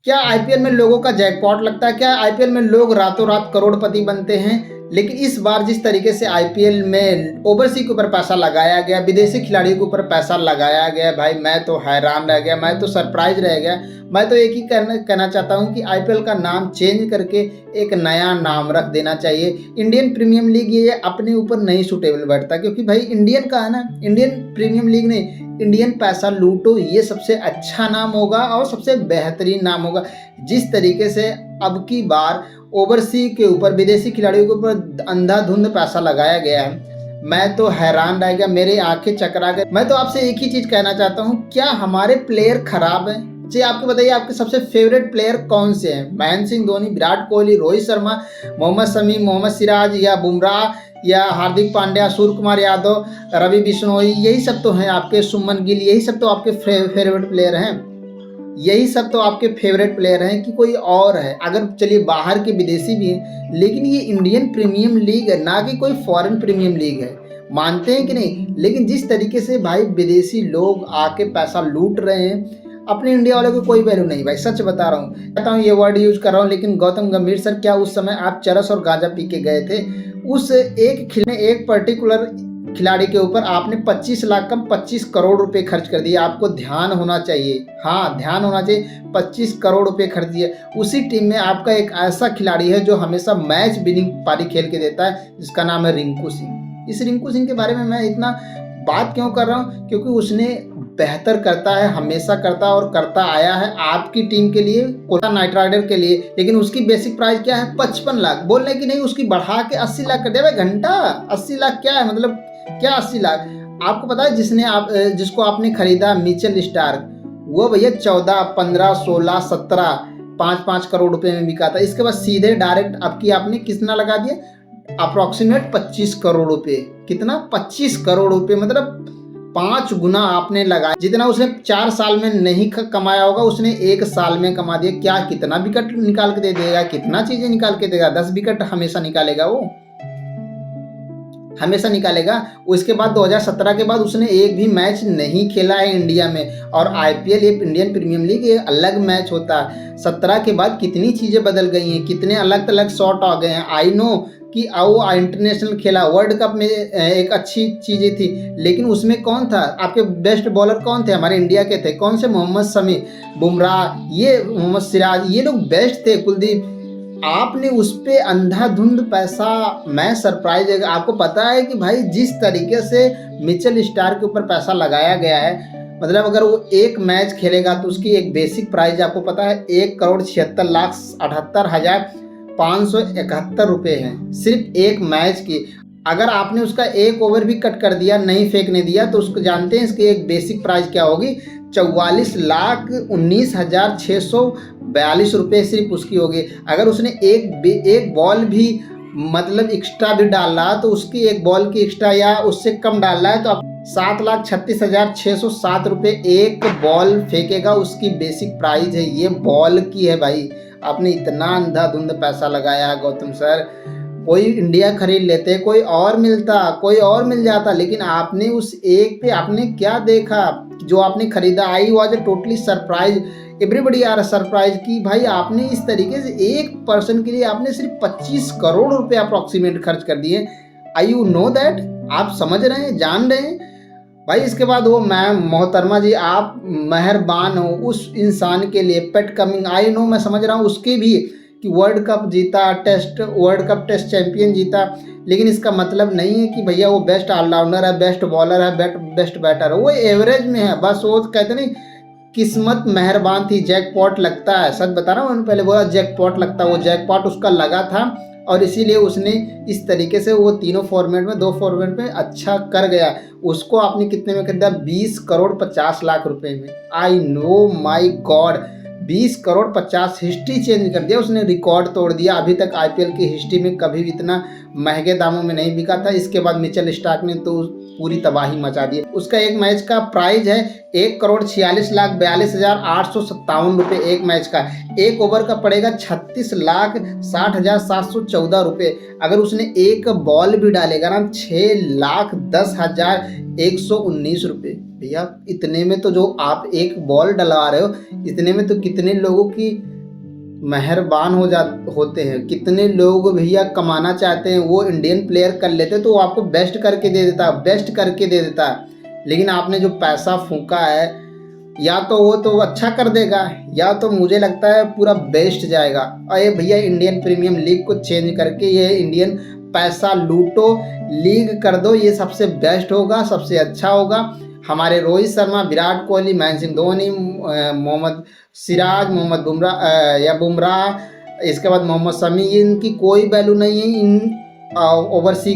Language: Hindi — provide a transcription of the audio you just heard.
क्या आईपीएल में लोगों का जैकपॉट लगता है? क्या आईपीएल में लोग रातों रात करोड़पति बनते हैं? लेकिन इस बार जिस तरीके से आईपीएल में ओवरसीज के ऊपर पैसा लगाया गया, विदेशी खिलाड़ियों के ऊपर पैसा लगाया गया, भाई मैं तो हैरान रह गया, मैं तो सरप्राइज रह गया। मैं तो एक ही कहना चाहता हूँ कि आईपीएल का नाम चेंज करके एक नया नाम रख देना चाहिए। इंडियन प्रीमियम लीग ये अपने ऊपर नहीं सूटेबल बैठता, क्योंकि भाई इंडियन का है ना, इंडियन प्रीमियम लीग नहीं, इंडियन पैसा लूटो ये सबसे अच्छा नाम होगा और सबसे बेहतरीन नाम होगा। जिस तरीके से अब की बार ओवरसी के ऊपर, विदेशी खिलाड़ियों के ऊपर अंधाधुंध पैसा लगाया गया है, मैं तो हैरान रह गया, मेरी आंखें चकरा गई। मैं तो आपसे एक ही चीज कहना चाहता हूँ, क्या हमारे प्लेयर खराब हैं? जी आपको बताइए, आपके सबसे फेवरेट प्लेयर कौन से हैं? महेंद्र सिंह धोनी, विराट कोहली, रोहित शर्मा, मोहम्मद शमी, मोहम्मद सिराज या बुमराह या हार्दिक पांड्या, सूर्य कुमार यादव, रवि बिश्नोई, यही सब तो हैं आपके, सुमन गिल, यही सब तो आपके फेवरेट प्लेयर हैं। यही सब तो आपके फेवरेट प्लेयर हैं कि कोई और है? अगर चलिए बाहर के विदेशी भी हैं, लेकिन ये इंडियन प्रीमियम लीग है, ना कि कोई फॉरेन प्रीमियम लीग है। मानते हैं कि नहीं? लेकिन जिस तरीके से भाई विदेशी लोग आके पैसा लूट रहे हैं, अपने इंडिया वालों को कोई वैल्यू नहीं भाई, सच बता रहा हूँ। कहता हूँ ये वर्ड यूज कर रहा हूँ, लेकिन गौतम गंभीर सर, क्या उस समय आप चरस और गांजा पी के गए थे? उस एक पर्टिकुलर खिलाड़ी के ऊपर आपने 25 लाख कम 25 करोड़ रुपए खर्च कर दिए। आपको ध्यान होना चाहिए, हाँ ध्यान होना चाहिए। 25 करोड़ रुपए खर्च दिए। उसी टीम में आपका एक ऐसा खिलाड़ी है जो हमेशा मैच विनिंग पारी खेल के देता है, जिसका नाम है रिंकू सिंह। इस रिंकू सिंह के बारे में मैं इतना बात क्यों कर रहा हूँ? क्योंकि उसने बेहतर करता है, हमेशा करता और करता आया है आपकी टीम के लिए, कोलकाता नाइट राइडर के लिए। लेकिन उसकी बेसिक प्राइस क्या है? 55 लाख। बोलने की नहीं, उसकी बढ़ा के 80 लाख कर दिया। भाई घंटा 80 लाख क्या है? मतलब क्या 80 लाख? आपको पता है जिसको आपने खरीदा मिचेल स्टार्क, वो भैया 14, 15, 16, 17, 5-5 करोड़ रुपए में बिका था। इसके बाद सीधे डायरेक्ट आपकी आपने कितना लगा दिया? अप्रोक्सीमेट 25 करोड़ रुपए। कितना? 25 करोड़ रुपए, मतलब 5 गुना आपने लगाया। जितना उसने 4 साल में नहीं कमाया होगा, उसने 1 साल में कमा दिया। क्या कितना विकेट निकाल के दे देगा, कितना चीजें निकाल के देगा? 10 विकेट हमेशा निकालेगा, वो हमेशा निकालेगा। उसके बाद 2017 के बाद उसने एक भी मैच नहीं खेला है इंडिया में। और आईपीएल, ये इंडियन प्रीमियम लीग, ये अलग मैच होता है। 17 के बाद कितनी चीजें बदल गई हैं, कितने अलग अलग शॉट आ गए हैं। आई नो कि वो इंटरनेशनल खेला, वर्ल्ड कप में एक अच्छी चीजें थी, लेकिन उसमें कौन था? आपके बेस्ट बॉलर कौन थे? हमारे इंडिया के थे। कौन से? मोहम्मद शमी, बुमराह, ये मोहम्मद सिराज, ये लोग बेस्ट थे। कुलदीप, आपने उस पे अंधाधुंध पैसा, मैं सरप्राइज है। आपको पता है कि भाई जिस तरीके से मिचेल स्टार्क के ऊपर पैसा लगाया गया है, मतलब अगर वो एक मैच खेलेगा तो उसकी एक बेसिक प्राइज आपको पता है 1,76,78,571 रुपए है, सिर्फ एक मैच की। अगर आपने उसका एक ओवर भी कट कर दिया, नहीं फेंकने दिया, तो उसको जानते हैं इसकी एक बेसिक प्राइस क्या होगी? 44,19,642 रुपये सिर्फ उसकी होगी। अगर उसने एक बॉल भी मतलब एक्स्ट्रा भी डाल रहा, तो उसकी एक बॉल की एक्स्ट्रा या उससे कम डाल रहा है, तो 7,36,607 रुपये एक बॉल फेंकेगा। उसकी बेसिक प्राइस है, ये बॉल की है भाई। आपने इतना अंधाधुंध पैसा लगाया है गौतम सर। कोई इंडिया खरीद लेते, कोई और मिलता, कोई और मिल जाता, लेकिन आपने उस एक पे आपने क्या देखा जो आपने खरीदा? I was totally surprise, everybody are surprise कि भाई आपने इस तरीके से एक पर्सन के लिए आपने सिर्फ 25 करोड़ रुपए अप्रोक्सीमेट खर्च कर दिए। आई यू नो दैट? आप समझ रहे हैं, जान रहे हैं भाई? इसके बाद वो मैम, मोहतरमा जी, आप मेहरबान हो उस इंसान के लिए। पेट कमिंस, आई नो, मैं समझ रहा हूँ उसके भी कि वर्ल्ड कप जीता, वर्ल्ड कप टेस्ट चैंपियन जीता, लेकिन इसका मतलब नहीं है कि भैया वो बेस्ट ऑलराउंडर है, बेस्ट बॉलर है, बेस्ट बैटर है। वो एवरेज में है बस। वो कहते नहीं, किस्मत मेहरबान थी, जैकपॉट लगता है। सच बता रहा हूँ, मैंने पहले बोला जैकपॉट लगता है, वो जैकपॉट उसका लगा था, और इसीलिए उसने इस तरीके से वो तीनों फॉर्मेट में, 2 फॉर्मेट में अच्छा कर गया। उसको आपने कितने में खरीदा? 20 करोड़ 50 लाख रुपए में। I know my God, 20 crore 50, history change कर दिया उसने, रिकॉर्ड तोड़ दिया। अभी तक आईपीएल की हिस्ट्री में कभी भी इतना महंगे दामों में नहीं बिका था। इसके बाद मिचेल स्टार्क ने तो पूरी तबाही मचा दी। उसका एक मैच का प्राइज है 1,46,42,857 रुपये एक मैच का। एक ओवर का पड़ेगा 36,60,714 रुपये। अगर उसने एक बॉल भी डालेगा ना, 6,10,119 रुपये। भैया इतने में तो, जो आप एक बॉल डलवा रहे हो, इतने में तो कितने लोगों की मेहरबान होते हैं। कितने लोग भैया कमाना चाहते हैं, वो इंडियन प्लेयर कर लेते तो वो आपको बेस्ट करके दे देता, बेस्ट करके दे देता। लेकिन आपने जो पैसा फूका है, या तो वो तो अच्छा कर देगा, या तो मुझे लगता है पूरा बेस्ट जाएगा। अरे भैया इंडियन प्रीमियम लीग को चेंज करके ये इंडियन पैसा लूटो लीग कर दो, ये सबसे बेस्ट होगा, सबसे अच्छा होगा। हमारे रोहित शर्मा, विराट कोहली, महेंद्र सिंह धोनी, मोहम्मद सिराज, मोहम्मद बुमराह, इसके बाद मोहम्मद शमी, इनकी कोई वैल्यू नहीं है इन ओवरसीज